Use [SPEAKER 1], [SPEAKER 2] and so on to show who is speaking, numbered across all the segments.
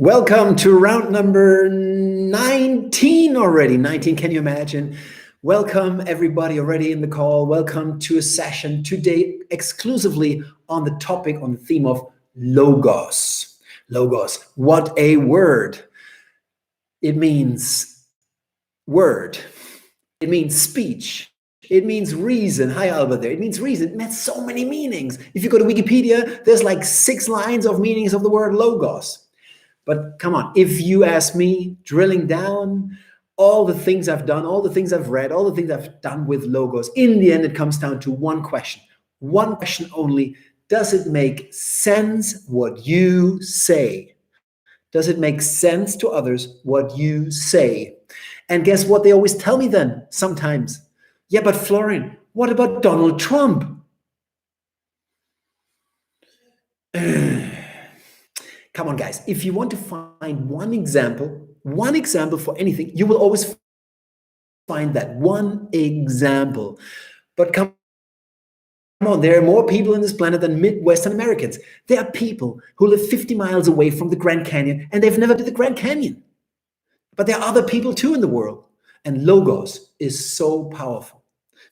[SPEAKER 1] Welcome to round number 19 already. 19, can you imagine? Welcome everybody already in the call. Welcome to a session today exclusively on the topic, on the theme of logos. Logos, what a word. It means word. It means speech. It means reason. Hi, Albert there. It means reason. It has so many meanings. If you go to Wikipedia, there's like 6 lines of meanings of the word logos. But come on, if you ask me, drilling down all the things I've done, all the things I've read, all the things I've done with logos, in the end, it comes down to one question only. Does it make sense what you say? Does it make sense to others what you say? And guess what they always tell me then, sometimes? Yeah, but Florian, what about Donald Trump? Come on, guys. If you want to find one example for anything, you will always find that one example. But come on, there are more people on this planet than Midwestern Americans. There are people who live 50 miles away from the Grand Canyon and they've never been to the Grand Canyon. But there are other people too in the world. And logos is so powerful.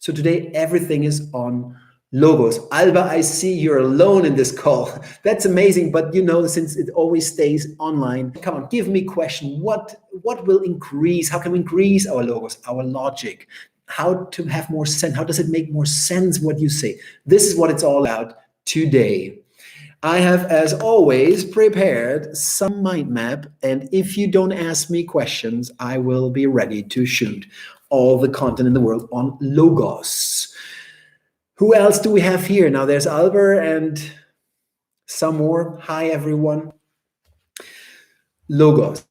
[SPEAKER 1] So today, everything is on logos. Alba, I see you're alone in this call. That's amazing, but you know, since it always stays online, come on, give me a question. What will increase? How can we increase our logos, our logic? How to have more sense? How does it make more sense what you say? This is what it's all about today. I have, as always, prepared some mind map, and if you don't ask me questions, I will be ready to shoot all the content in the world on logos. Who else do we have here? Now there's Albert and some more. Hi, everyone. Logos.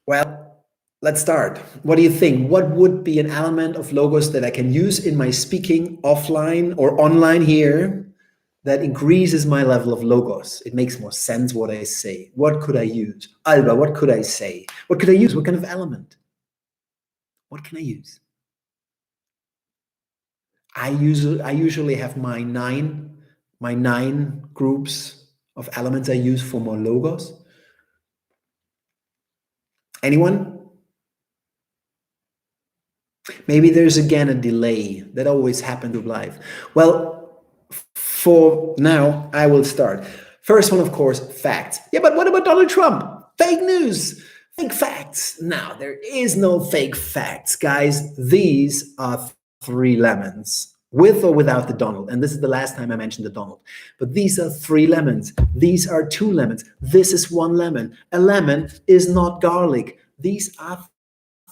[SPEAKER 1] Well, let's start. What do you think? What would be an element of logos that I can use in my speaking offline or online here that increases my level of logos? It makes more sense what I say. What could I use? Alba, what could I say? What could I use? What kind of element? What can I use? I usually have my nine groups of elements I use for more logos. Anyone? Maybe there's again a delay that always happens in life. Well, for now, I will start. First one, of course, facts. Yeah, but what about Donald Trump? Fake news, fake facts. Now, there is no fake facts, guys. These are 3 lemons, with or without the Donald. And this is the last time I mentioned the Donald. But these are 3 lemons. These are 2 lemons. This is 1 lemon. A lemon is not garlic. These are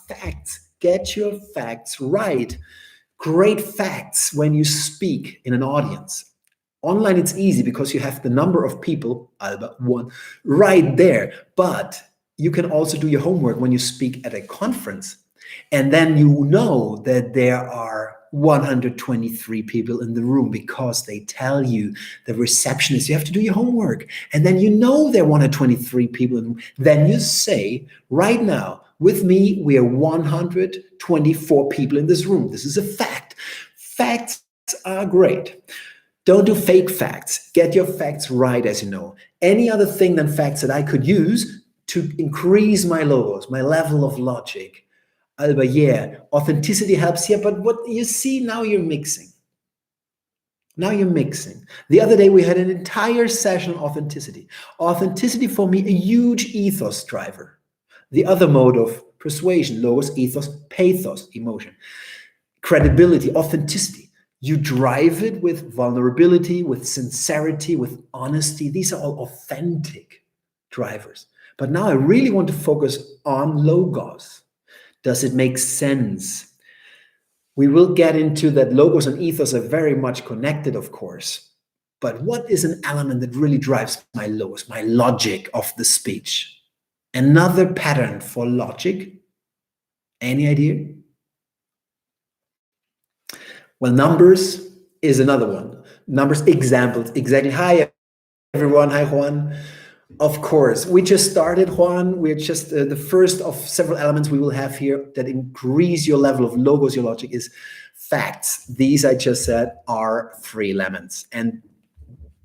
[SPEAKER 1] facts. Get your facts right. Great facts when you speak in an audience. Online, it's easy because you have the number of people, Alba, 1, right there. But you can also do your homework when you speak at a conference. And then you know that there are 123 people in the room because they tell you, the receptionist, you have to do your homework. And then you know there are 123 people in the room. Then you say, right now, with me, we are 124 people in this room. This is a fact. Facts are great. Don't do fake facts. Get your facts right, as you know. Any other thing than facts that I could use to increase my logos, my level of logic? Alba, yeah, authenticity helps here, but what you see now, you're mixing. Now you're mixing. The other day we had an entire session on authenticity. Authenticity for me, a huge ethos driver. The other mode of persuasion, logos, ethos, pathos, emotion. Credibility, authenticity. You drive it with vulnerability, with sincerity, with honesty. These are all authentic drivers. But now I really want to focus on logos. Does it make sense? We will get into that. Logos and ethos are very much connected, of course. But what is an element that really drives my logos, my logic of the speech? Another pattern for logic? Any idea? Well, numbers is another one. Numbers, examples, exactly. Hi, everyone. Hi, Juan. Of course, we just started, Juan. We're just the first of several elements we will have here that increase your level of logos, your logic is facts. These, I just said, are 3 lemons. And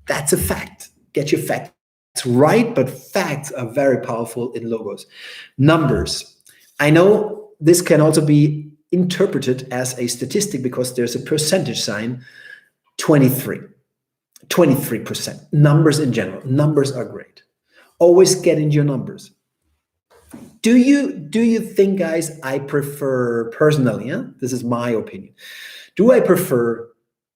[SPEAKER 1] that's a fact. Get your fact right, but facts are very powerful in logos. Numbers. I know this can also be interpreted as a statistic because there's a percentage sign, 23. 23%. Numbers in general. Numbers are great. Always get into your numbers. Do you think, guys, I prefer personally, this is my opinion. Do I prefer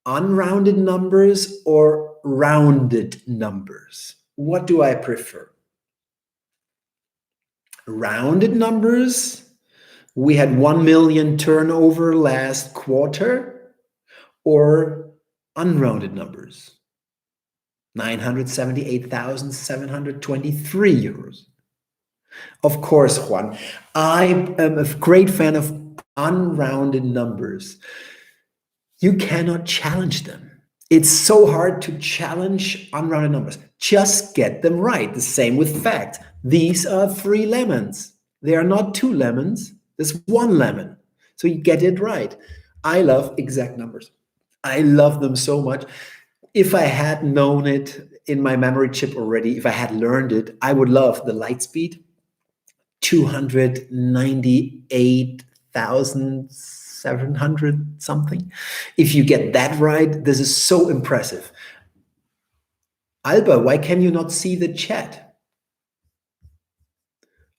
[SPEAKER 1] unrounded numbers or rounded numbers? What do I prefer? Rounded numbers. We had 1 million turnover last quarter, or unrounded numbers. 978,723 euros. Of course, Juan, I am a great fan of unrounded numbers. You cannot challenge them. It's so hard to challenge unrounded numbers. Just get them right. The same with fact. These are 3 lemons. They are not 2 lemons. There's 1 lemon. So you get it right. I love exact numbers. I love them so much. If I had known it in my memory chip already, if I had learned it, I would love the light speed, 298,700 something. If you get that right, this is so impressive. Alba, why can you not see the chat?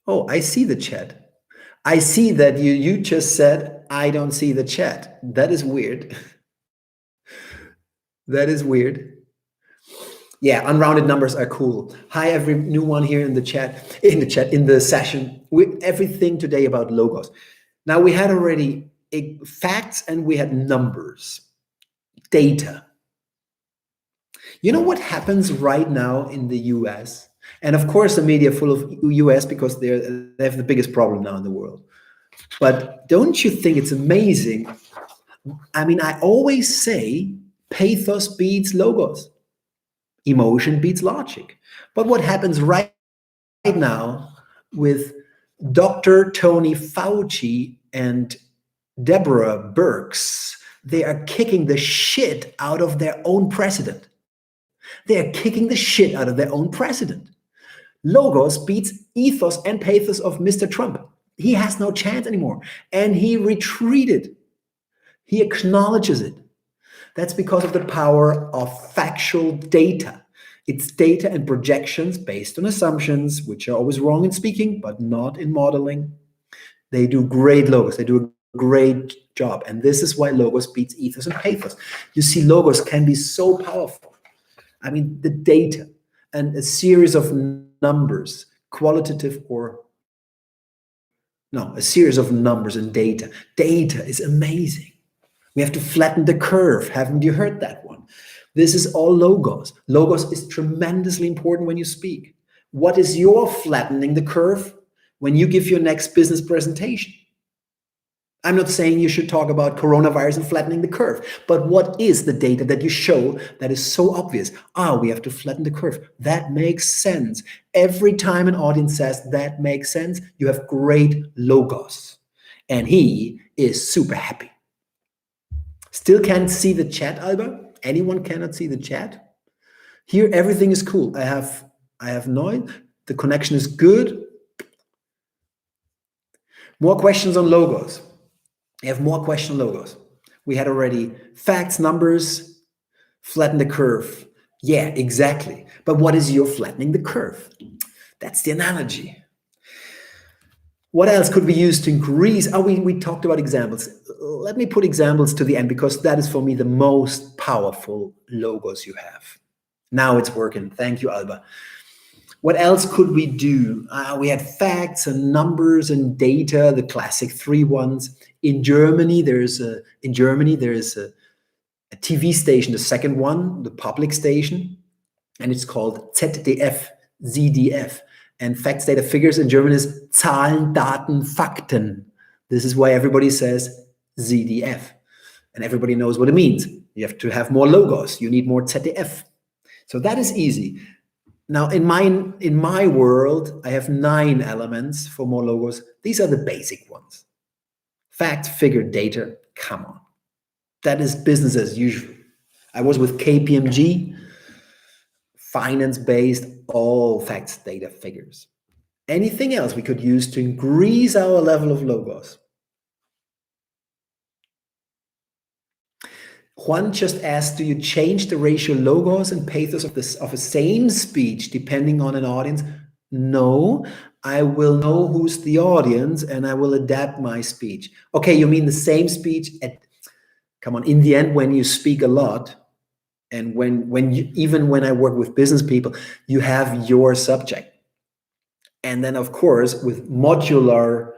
[SPEAKER 1] Oh, I see the chat. I see that you just said, I don't see the chat. That is weird. That is weird. Yeah, unrounded numbers are cool. Hi, every new one here in the session. Everything today about logos. Now we had already facts and we had numbers, data. You know what happens right now in the US? And of course, the media full of US because they have the biggest problem now in the world. But don't you think it's amazing? I mean, I always say pathos beats logos. Emotion beats logic. But what happens right now with Dr. Tony Fauci and Deborah Birx, they are kicking the shit out of their own president. They are kicking the shit out of their own president. Logos beats ethos and pathos of Mr. Trump. He has no chance anymore. And he retreated. He acknowledges it. That's because of the power of factual data. It's data and projections based on assumptions, which are always wrong in speaking, but not in modeling. They do great logos. They do a great job. And this is why logos beats ethos and pathos. You see, logos can be so powerful. I mean, the data and a series of numbers, qualitative or no, a series of numbers and data. Data is amazing. We have to flatten the curve. Haven't you heard that one? This is all logos. Logos is tremendously important when you speak. What is your flattening the curve when you give your next business presentation? I'm not saying you should talk about coronavirus and flattening the curve, but what is the data that you show that is so obvious? We have to flatten the curve. That makes sense. Every time an audience says that makes sense, you have great logos. And he is super happy. Still can't see the chat, Alba? Anyone cannot see the chat? Here, everything is cool. I have noise. The connection is good. More questions on logos. I have more questions on logos. We had already facts, numbers, flatten the curve. Yeah, exactly. But what is your flattening the curve? That's the analogy. What else could we use to increase? We talked about examples. Let me put examples to the end because that is for me the most powerful logos you have. Now it's working. Thank you, Alba. What else could we do? We had facts and numbers and data, the classic 3 ones. In Germany, there is a TV station, the second one, the public station, and it's called ZDF, ZDF. And facts, data, figures in German is Zahlen, Daten, Fakten. This is why everybody says ZDF. And everybody knows what it means. You have to have more logos. You need more ZDF. So that is easy. Now, in my world, I have 9 elements for more logos. These are the basic ones. Fact, figure, data, come on. That is business as usual. I was with KPMG finance-based, all facts, data, figures. Anything else we could use to increase our level of logos? Juan just asked, do you change the ratio logos and pathos of a same speech depending on an audience? No, I will know who's the audience and I will adapt my speech. Okay, you mean the same speech come on, in the end, when you speak a lot, and even when I work with business people, you have your subject. And then, of course, with modular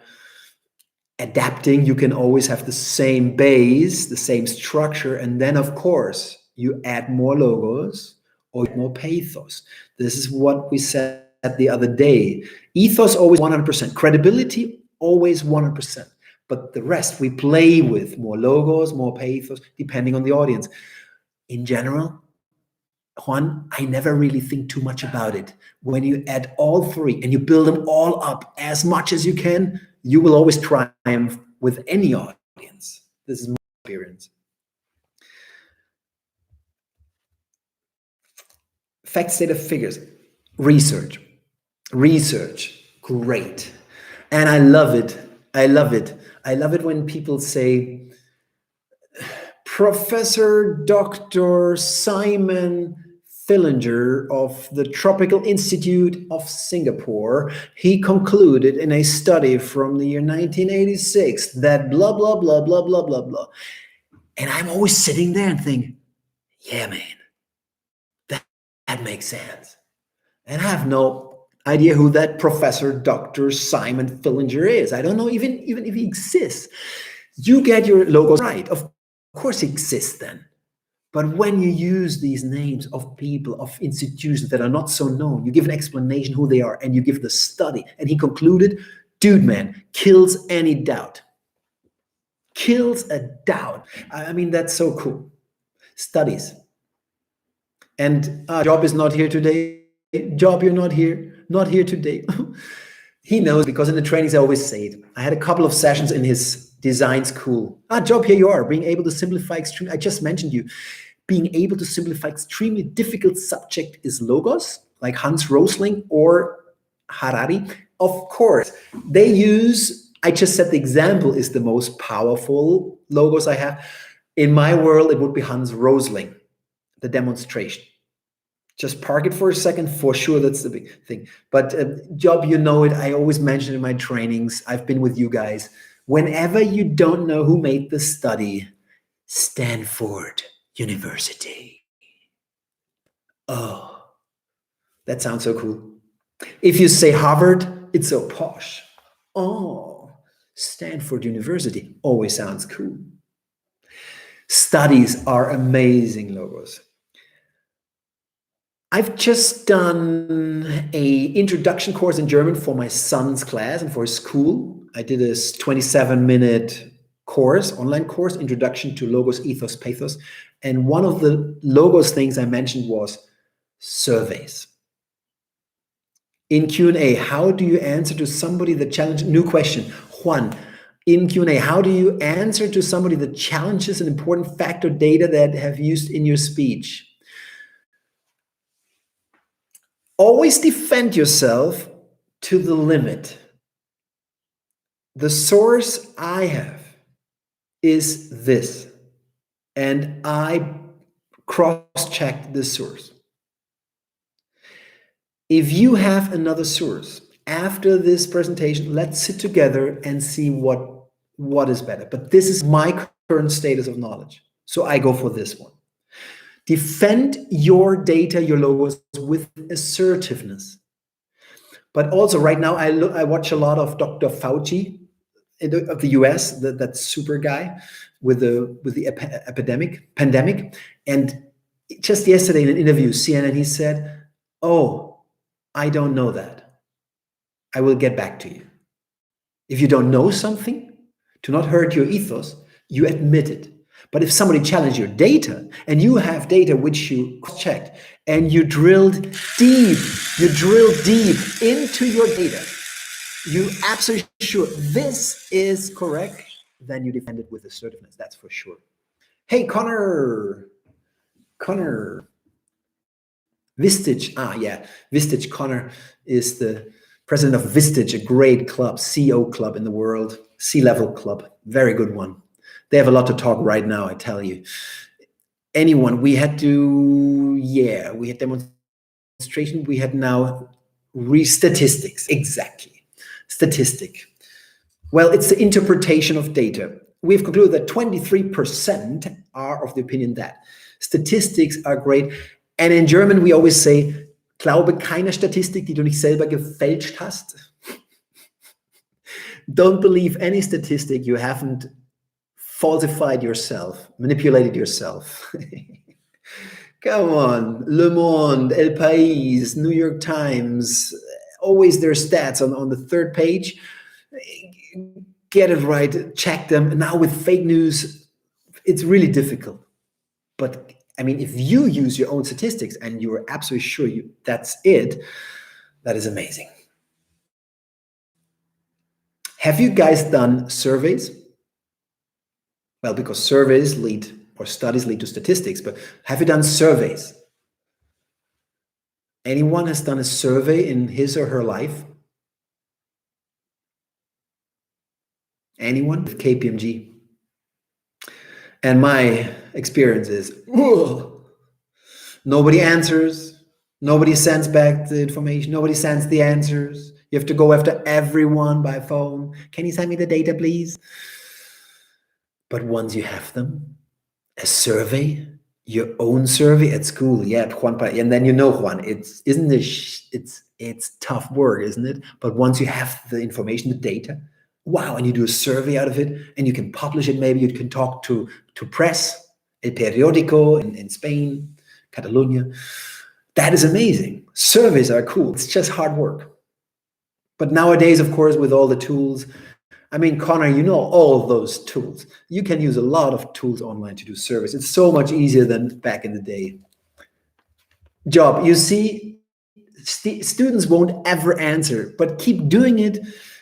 [SPEAKER 1] adapting, you can always have the same base, the same structure, and then, of course, you add more logos or more pathos. This is what we said the other day. Ethos always 100%, credibility always 100%, but the rest we play with more logos, more pathos, depending on the audience. In general, Juan, I never really think too much about it. When you add all three and you build them all up as much as you can, you will always triumph with any audience. This is my experience. Facts, data, figures. Research, great. And I love it. I love it when people say, Professor Dr. Simon Fillinger of the Tropical Institute of Singapore, he concluded in a study from the year 1986 that blah, blah, blah, blah, blah, blah, blah. And I'm always sitting there and think, yeah, man, that makes sense. And I have no idea who that Professor Dr. Simon Fillinger is. I don't know even if he exists. You get your logos right. Of course he exists then. But when you use these names of people, of institutions that are not so known, you give an explanation who they are and you give the study. And he concluded, dude, man, kills any doubt. Kills a doubt. I mean, that's so cool. Studies. And Job is not here today. Job, you're not here today. He knows, because in the trainings I always say it. I had a couple of sessions in his design school. Job, here you are, being able to simplify extreme. I just mentioned you. Being able to simplify extremely difficult subject is logos, like Hans Rosling or Harari. Of course, they use, I just said the example is the most powerful logos I have. In my world, it would be Hans Rosling, the demonstration. Just park it for a second. For sure, that's the big thing. But Job, you know it. I always mention it in my trainings. I've been with you guys. Whenever you don't know who made the study, Stanford University. Oh, that sounds so cool. If you say Harvard, it's so posh. Oh, Stanford University always sounds cool. Studies are amazing logos. I've just done an introduction course in German for my son's class and for his school. I did a 27-minute course, online course, Introduction to Logos, Ethos, Pathos. And one of the logos things I mentioned was surveys. In Q&A, how do you answer to somebody that challenges, new question, Juan, in Q&A, how do you answer to somebody that challenges an important fact or data that have used in your speech? Always defend yourself to the limit. The source I have is this, and I cross-checked this source. If you have another source, after this presentation, let's sit together and see what is better. But this is my current status of knowledge, so I go for this one. Defend your data, your logos with assertiveness. But also right now, I watch a lot of Dr. Fauci of the US, that super guy with the pandemic. And just yesterday in an interview, CNN, he said, oh, I don't know that. I will get back to you. If you don't know something, to not hurt your ethos, you admit it. But if somebody challenged your data and you have data which you checked and you drilled deep into your data, you absolutely sure this is correct, then you defend it with assertiveness, that's for sure. Hey, Conor, Vistage, yeah, Vistage. Conor is the president of Vistage, a great club, CO club in the world, C-level club, very good one. They have a lot to talk right now, I tell you. Anyone, we had demonstration, we had now statistics, exactly, statistic. Well, it's the interpretation of data. We've concluded that 23% are of the opinion that statistics are great. And in German, we always say, glaube keiner Statistik, die du nicht selber gefälscht hast. Don't believe any statistic you haven't falsified yourself, manipulated yourself. Come on, Le Monde, El País, New York Times, always their stats on the third page. Get it right, check them. And now with fake news, it's really difficult. But I mean, if you use your own statistics and you're absolutely sure that's it, that is amazing. Have you guys done surveys? Well, because surveys lead, or studies lead to statistics, but have you done surveys? Anyone has done a survey in his or her life? Anyone with KPMG? And my experience is, nobody answers, nobody sends back the information, nobody sends the answers. You have to go after everyone by phone. Can you send me the data, please? But once you have them, a survey, your own survey at school, yeah, Juan, and then you know, Juan, it's tough work, isn't it? But once you have the information, the data, wow, and you do a survey out of it, and you can publish it. Maybe you can talk to press, El Periódico in Spain, Catalonia. That is amazing. Surveys are cool. It's just hard work. But nowadays, of course, with all the tools, I mean, Conor, you know all those tools. You can use a lot of tools online to do surveys. It's so much easier than back in the day. Job, you see, students won't ever answer, but keep doing it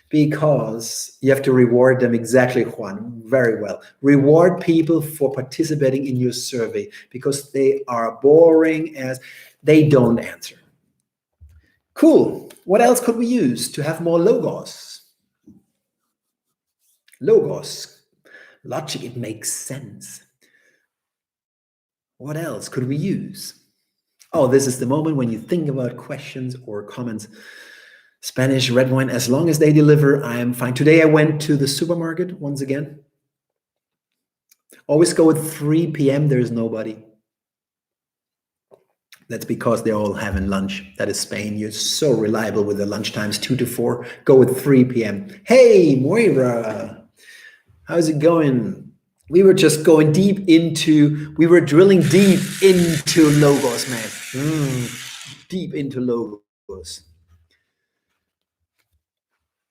[SPEAKER 1] because you have to reward them. Exactly, Juan, very well. Reward people for participating in your survey because they are boring as they don't answer. Cool. What else could we use to have more logos? Logos. Logic, it makes sense. What else could we use? Oh, this is the moment when you think about questions or comments. Spanish, red wine, as long as they deliver, I am fine. Today I went to the supermarket once again. Always go at 3 p.m. There's nobody. That's because they're all having lunch. That is Spain. You're so reliable with the lunch times, 2 to 4. Go at 3 p.m. Hey, Moira. How's it going? We were just going we were drilling deep into logos, man. Deep into logos.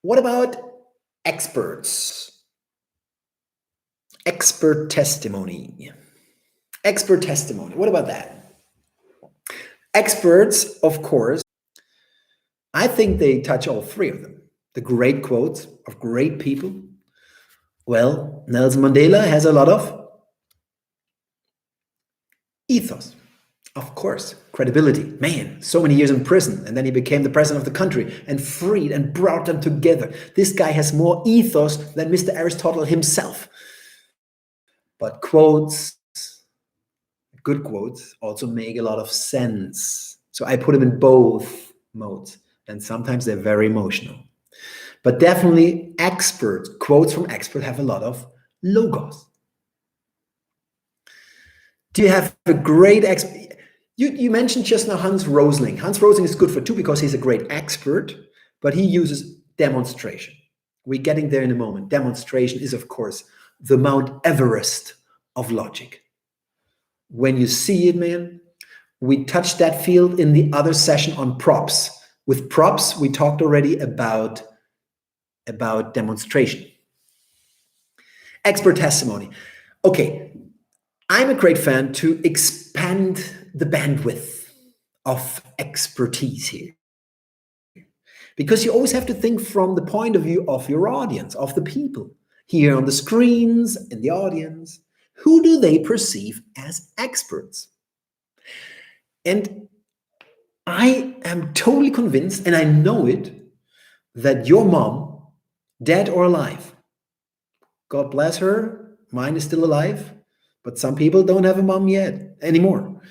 [SPEAKER 1] What about experts? Expert testimony. Expert testimony. What about that? Experts, of course, I think they touch all three of them. The great quotes of great people. Well, Nelson Mandela has a lot of ethos. Of course, credibility. Man, so many years in prison, and then he became the president of the country and freed and brought them together. This guy has more ethos than Mr. Aristotle himself. But quotes, good quotes, also make a lot of sense. So I put them in both modes, and sometimes they're very emotional. But definitely quotes from experts have a lot of logos. Do you have a great expert? You mentioned just now Hans Rosling. Hans Rosling is good for two because he's a great expert, but he uses demonstration. We're getting there in a moment. Demonstration is, of course, the Mount Everest of logic. When you see it, man, we touched that field in the other session on props. With props, we talked already about demonstration. Expert testimony. Okay, I'm a great fan to expand the bandwidth of expertise here. Because you always have to think from the point of view of your audience, of the people here on the screens, in the audience. Who do they perceive as experts? And am totally convinced, and I know it, that your mom, dead or alive, God bless her, mine is still alive, but some people don't have a mom yet anymore.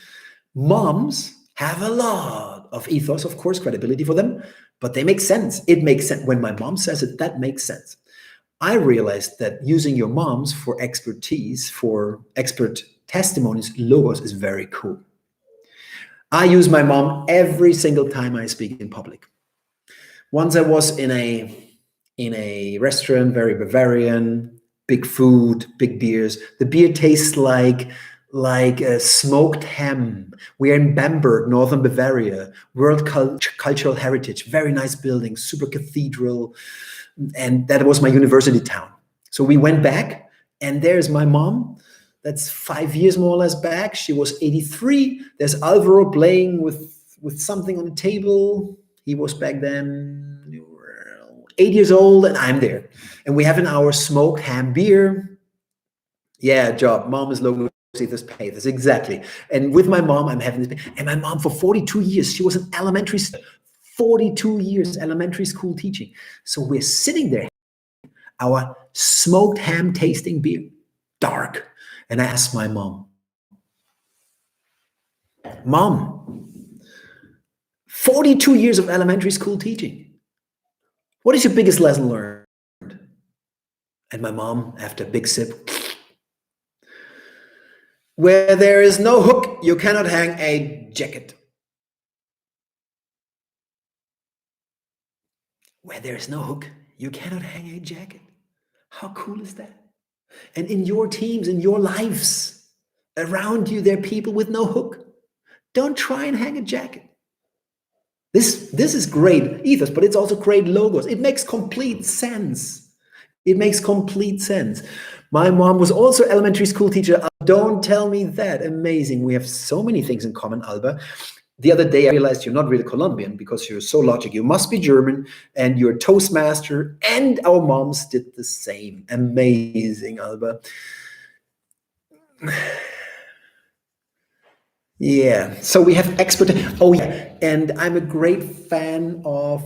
[SPEAKER 1] Moms have a lot of ethos, of course, credibility for them, but they make sense. It makes sense. When my mom says it, that makes sense. I realized that using your moms for expertise, for expert testimonies, logos is very cool. I use my mom every single time I speak in public. Once I was in a restaurant, very Bavarian, big food, big beers. The beer tastes like a smoked ham. We are in Bamberg, northern Bavaria, world cultural heritage, very nice building, super cathedral, and that was my university town. So we went back, and there's my mom. That's 5 years more or less back. She was 83. There's Alvaro playing with something on the table. He was back then 8 years old, and I'm there. And we have an hour smoked ham beer. Yeah, job. Mom is logo, this pathos. Exactly. And with my mom, I'm having this. And my mom, for 42 years, she was an elementary 42 years elementary school teaching. So we're sitting there, our smoked ham tasting beer, dark. And I asked my mom, Mom, 42 years of elementary school teaching. What is your biggest lesson learned? And my mom, after a big sip, where there is no hook, you cannot hang a jacket. Where there is no hook, you cannot hang a jacket. How cool is that? And in your teams, in your lives, around you, there are people with no hook. Don't try and hang a jacket. This is great ethos, but it's also great logos. It makes complete sense. It makes complete sense. My mom was also elementary school teacher. Don't tell me that. Amazing. We have so many things in common, Alba. The other day, I realized you're not really Colombian because you're so logical. You must be German, and you're a Toastmaster, and our moms did the same. Amazing, Alba. Yeah. So we have expert. Oh, yeah. And I'm a great fan of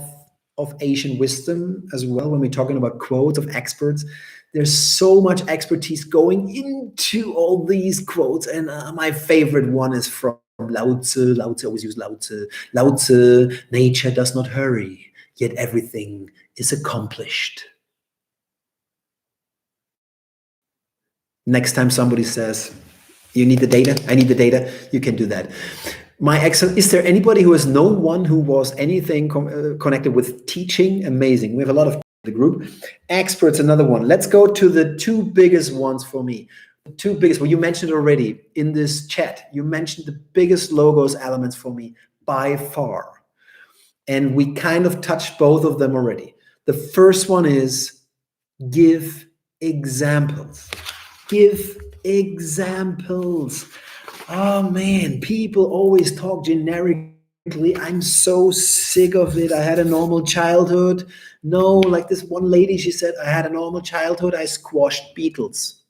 [SPEAKER 1] Asian wisdom as well. When we're talking about quotes of experts, there's so much expertise going into all these quotes. And my favorite one is from Lao Tzu. Lao Tzu, always use Lao Tzu. Lao Tzu, nature does not hurry, yet everything is accomplished. Next time somebody says, you need the data, I need the data, you can do that. My excellent, is there anybody who has no one who was anything connected with teaching? Amazing. We have a lot of the group. Experts, another one. Let's go to the two biggest ones for me. The two biggest, well, you mentioned already in this chat, you mentioned the biggest logos elements for me by far. And we kind of touched both of them already. The first one is give examples. Give examples. Oh man, people always talk generically. I'm so sick of it. I had a normal childhood. No, like this one lady, she said, I had a normal childhood. I squashed beetles.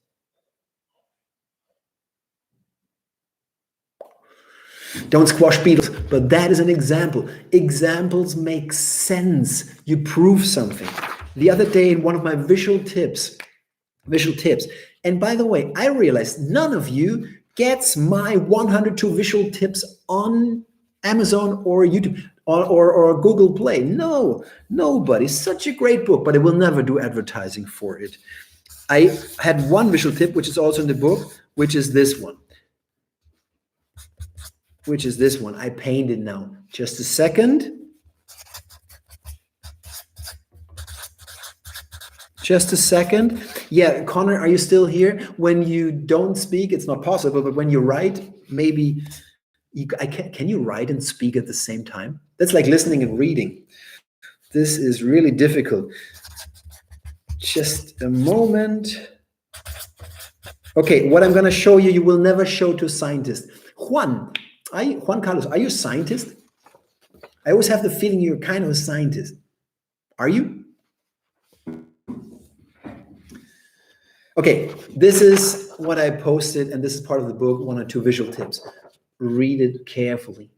[SPEAKER 1] Don't squash beetles, but that is an example. Examples make sense. You prove something. The other day in one of my visual tips, and by the way, I realized none of you gets my 102 visual tips on Amazon or YouTube or Google Play. No, nobody. Such a great book, but I will never do advertising for it. I had one visual tip, which is also in the book, which is this one. I painted now. Just a second. Just a second. Yeah, Connor, are you still here? When you don't speak, it's not possible, but when you write, maybe can you write and speak at the same time? That's like listening and reading. This is really difficult. Just a moment. Okay, what I'm going to show you, you will never show to scientists. Juan Carlos, are you a scientist? I always have the feeling you're kind of a scientist. Are you? Okay, this is what I posted, and this is part of the book, 1 or 2 visual tips. Read it carefully.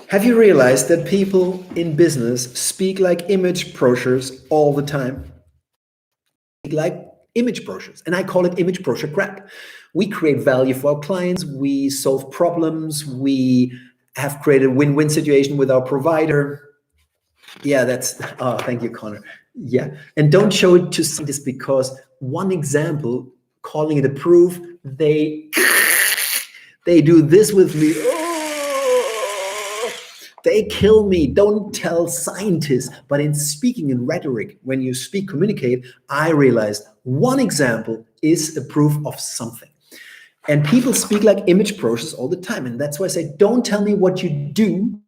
[SPEAKER 1] Have you realized that people in business speak like image brochures all the time? Like image brochures, and I call it image brochure crap. We create value for our clients, we solve problems, we have created a win-win situation with our provider. Yeah, that's, oh, thank you, Connor. Yeah, and don't show it to scientists, because one example, calling it a proof, they do this with me. Oh, they kill me. Don't tell scientists. But in speaking in rhetoric, when you speak, communicate, I realized one example is a proof of something. And people speak like image brochures all the time. And that's why I say, don't tell me what you do.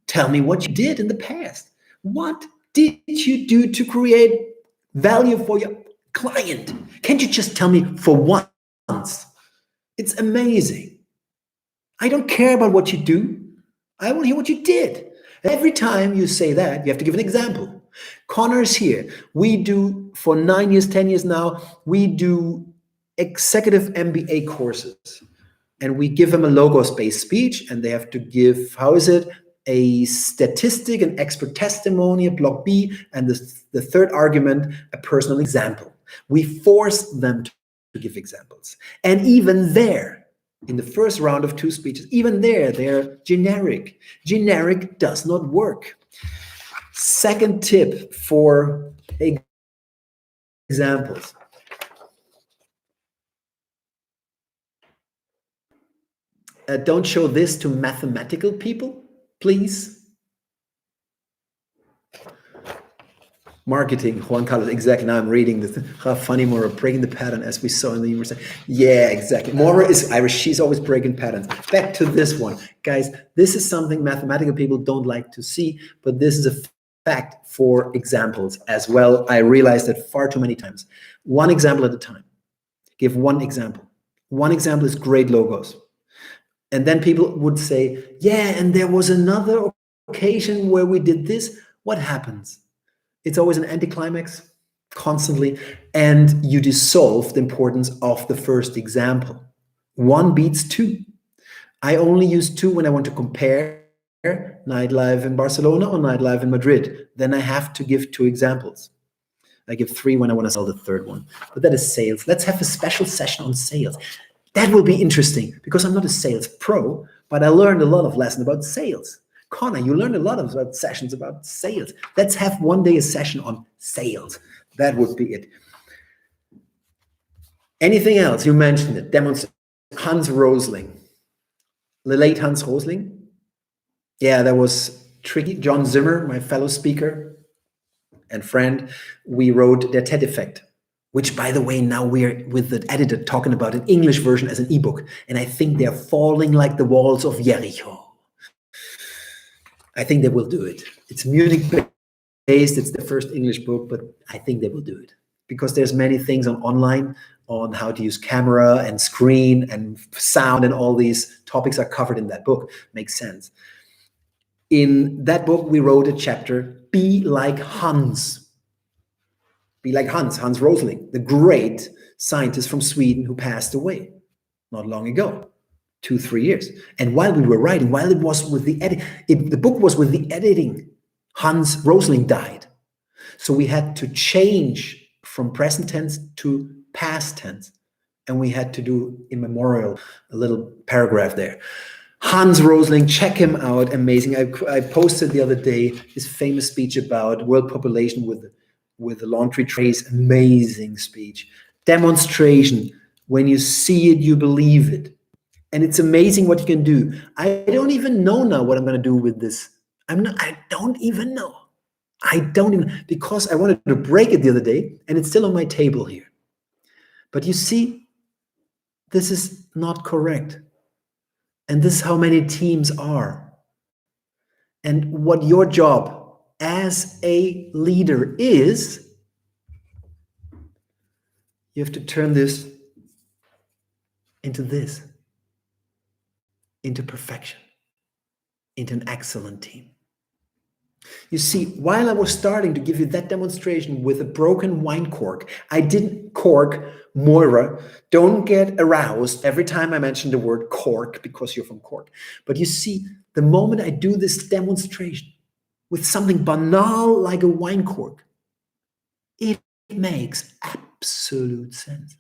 [SPEAKER 1] Tell me what you did in the past. What did you do to create value for your client? Can't you just tell me for once? It's amazing. I don't care about what you do. I want to hear what you did. Every time you say that, you have to give an example. Connor's here. We do, for 9 years, 10 years now, we do executive MBA courses. And we give them a logos-based speech, and they have to give, how is it? A statistic, an expert testimony, a block B, and the third argument, a personal example. We force them to give examples. And even there, in the first round of 2 speeches, even there, they're generic. Generic does not work. Second tip for examples. Don't show this to mathematical people, please. Marketing, Juan Carlos, exactly. Now I'm reading this. How funny, Maura, breaking the pattern as we saw in the university. Yeah, exactly. Maura is Irish. She's always breaking patterns. Back to this one. Guys, this is something mathematical people don't like to see, but this is a fact for examples as well. I realized that far too many times. One example at a time. Give one example. One example is great logos. And then people would say, yeah, and there was another occasion where we did this. What happens? It's always an anticlimax, constantly, and you dissolve the importance of the first example. 1 beats 2. I only use 2 when I want to compare nightlife in Barcelona or nightlife in Madrid. Then I have to give 2 examples. I give 3 when I want to sell the third one. But that is sales. Let's have a special session on sales. That will be interesting, because I'm not a sales pro, but I learned a lot of lessons about sales. Connor, you learned a lot of sessions about sales. Let's have one day a session on sales. That would be it. Anything else? You mentioned it. Hans Rosling. The late Hans Rosling. Yeah, that was tricky. John Zimmer, my fellow speaker and friend, we wrote Der TED Effect, which, by the way, now we're with the editor talking about an English version as an ebook. And I think they're falling like the walls of Jericho. I think they will do it. It's Munich-based. It's the first English book, but I think they will do it, because there's many things online on how to use camera and screen and sound, and all these topics are covered in that book. Makes sense. In that book, we wrote a chapter, Be Like Hans. Be like Hans Rosling, the great scientist from Sweden who passed away not long ago. 2-3 years. And while we were writing, while it was with the the book was with the editing, Hans Rosling died. So we had to change from present tense to past tense. And we had to do in memorial a little paragraph there. Hans Rosling, check him out, amazing. I posted the other day his famous speech about world population with the laundry trays, amazing speech. Demonstration, when you see it, you believe it. And it's amazing what you can do. I don't even know now what I'm going to do with this. I don't even know. Because I wanted to break it the other day, and it's still on my table here. But you see, this is not correct. And this is how many teams are. And what your job as a leader is, you have to turn this into perfection, into an excellent team. You see, while I was starting to give you that demonstration with a broken wine cork, I didn't cork. Moira, don't get aroused every time I mention the word cork because you're from Cork. But you see, the moment I do this demonstration with something banal like a wine cork, it makes absolute sense.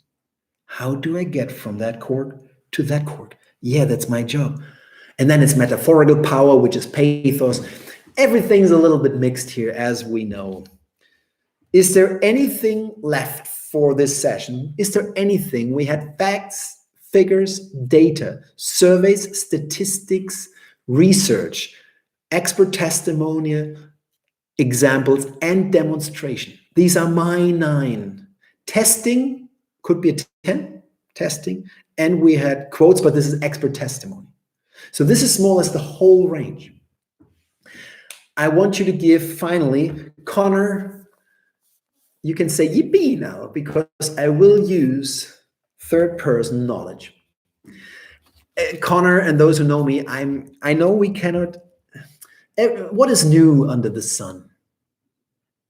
[SPEAKER 1] How do I get from that cork to that cork? Yeah, that's my job. And then it's metaphorical power, which is pathos. Everything's a little bit mixed here, as we know. Is there anything left for this session? Is there anything? We had facts, figures, data, surveys, statistics, research, expert testimony, examples, and demonstration. These are my 9. Testing could be a 10, testing. And we had quotes, but this is expert testimony. So this is more or less the whole range. I want you to give, finally, Conor, you can say yippee now, because I will use third-person knowledge. Conor, and those who know me, I know we cannot. What is new under the sun?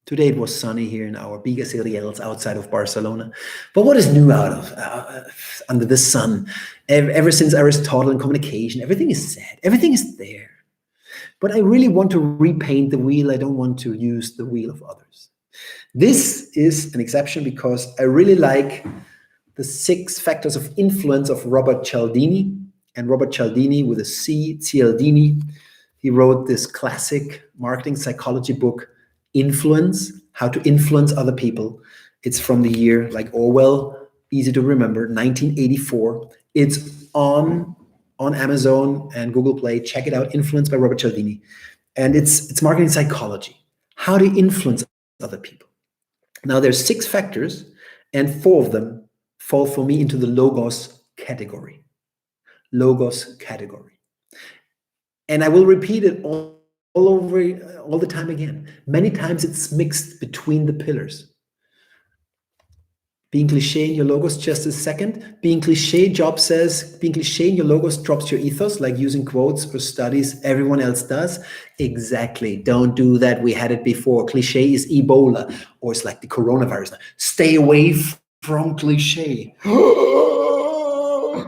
[SPEAKER 1] Today it was sunny here in our biggest areas outside of Barcelona. But what is new out of under the sun? Ever since Aristotle and communication, everything is said, everything is there. But I really want to repaint the wheel. I don't want to use the wheel of others. This is an exception because I really like the 6 factors of influence of Robert Cialdini. And Robert Cialdini with a C, Cialdini, he wrote this classic marketing psychology book, Influence, How to Influence Other People. It's from the year, like Orwell, easy to remember, 1984. It's on Amazon and Google Play. Check it out, Influence by Robert Cialdini. And it's marketing psychology, how to influence other people. Now there's 6 factors, and 4 of them fall for me into the logos category. Logos category. And I will repeat it all the time again. Many times it's mixed between the pillars. Being cliche in your logos, just a second. Being cliche, Job says, being cliche in your logos drops your ethos, like using quotes or studies everyone else does. Exactly. Don't do that. We had it before. Cliche is Ebola, or it's like the coronavirus. Stay away from cliche.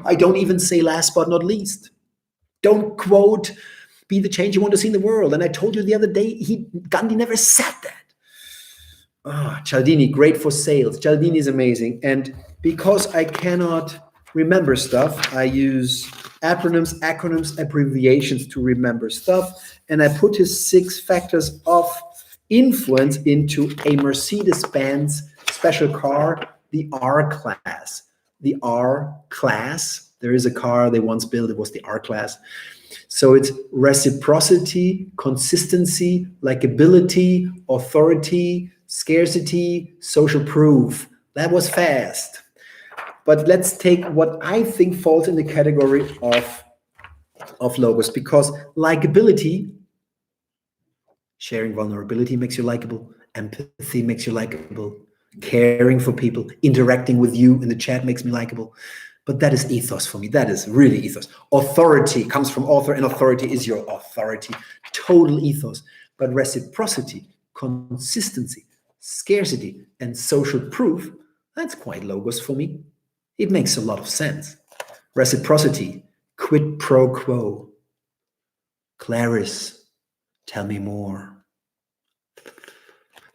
[SPEAKER 1] I don't even say last but not least. Don't quote, be the change you want to see in the world. And I told you the other day, Gandhi never said that. Cialdini, great for sales. Cialdini is amazing. And because I cannot remember stuff, I use acronyms, abbreviations to remember stuff. And I put his 6 factors of influence into a Mercedes-Benz special car, the R-Class. The R-Class. There is a car they once built, it was the R-Class. So it's reciprocity, consistency, likability, authority, scarcity, social proof. That was fast. But let's take what I think falls in the category of logos, because likability, sharing vulnerability makes you likable, empathy makes you likable, caring for people, interacting with you in the chat makes me likable. But that is ethos for me. That is really ethos. Authority comes from author, and authority is your authority. Total ethos. But reciprocity, consistency, scarcity, and social proof, that's quite logos for me. It makes a lot of sense. Reciprocity, quid pro quo. Clarice, tell me more.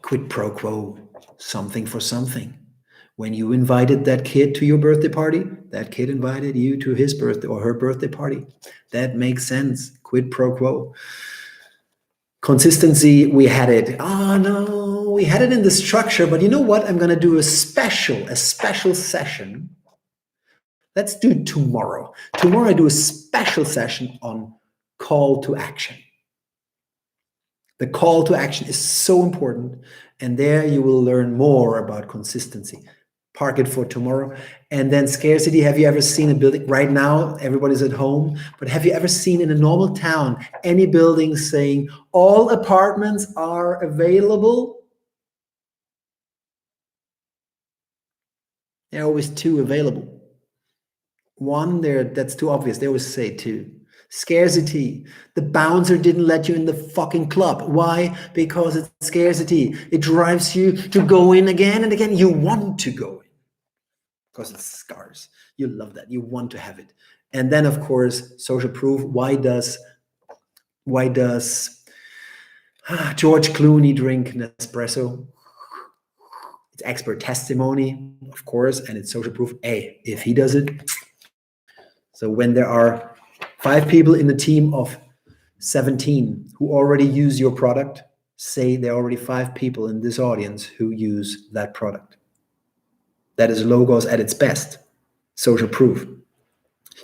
[SPEAKER 1] Quid pro quo, something for something. When you invited that kid to your birthday party, that kid invited you to his birthday or her birthday party. That makes sense. Quid pro quo. Consistency, we had it. Oh no, we had it in the structure, but you know what? I'm going to do a special session. Let's do it tomorrow. Tomorrow I do a special session on call to action. The call to action is so important, and there you will learn more about consistency. Park it for tomorrow. And then scarcity. Have you ever seen a building? Right now, everybody's at home, but have you ever seen in a normal town any building saying all apartments are available? There are always 2 available. 1 there, that's too obvious. They always say 2. Scarcity. The bouncer didn't let you in the fucking club. Why? Because it's scarcity. It drives you to go in again and again. You want to go in because it's scarce. You love that. You want to have it. And then, of course, social proof. Why does George Clooney drink Nespresso? It's expert testimony, of course, and it's social proof. Hey, if he does it. So when there are 5 people in the team of 17 who already use your product, say there are already 5 people in this audience who use that product. That is logos at its best, social proof.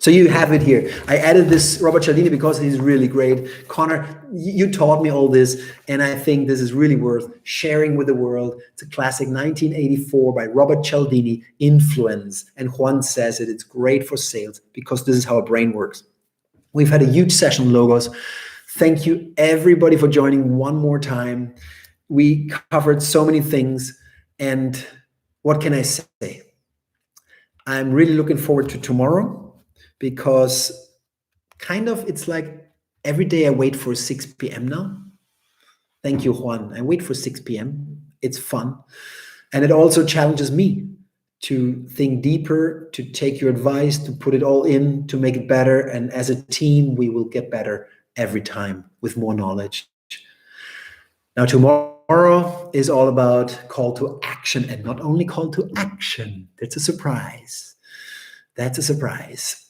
[SPEAKER 1] So you have it here. I added this Robert Cialdini because he's really great. Conor, you taught me all this, and I think this is really worth sharing with the world. It's a classic 1984 by Robert Cialdini, Influence. And Juan says it, it's great for sales because this is how a brain works. We've had a huge session on logos. Thank you, everybody, for joining one more time. We covered so many things, and what can I say? I'm really looking forward to tomorrow, because kind of it's like every day I wait for 6 p.m. now. Thank you, Juan. I wait for 6 p.m. It's fun. And it also challenges me to think deeper, to take your advice, to put it all in, to make it better. And as a team, we will get better every time with more knowledge. Now, tomorrow is all about call to action, and not only call to action. That's a surprise. That's a surprise.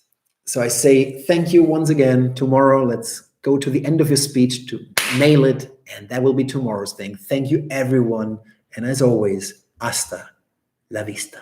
[SPEAKER 1] So I say thank you once again. Tomorrow, let's go to the end of your speech to nail it, and that will be tomorrow's thing. Thank you, everyone. And as always, hasta la vista.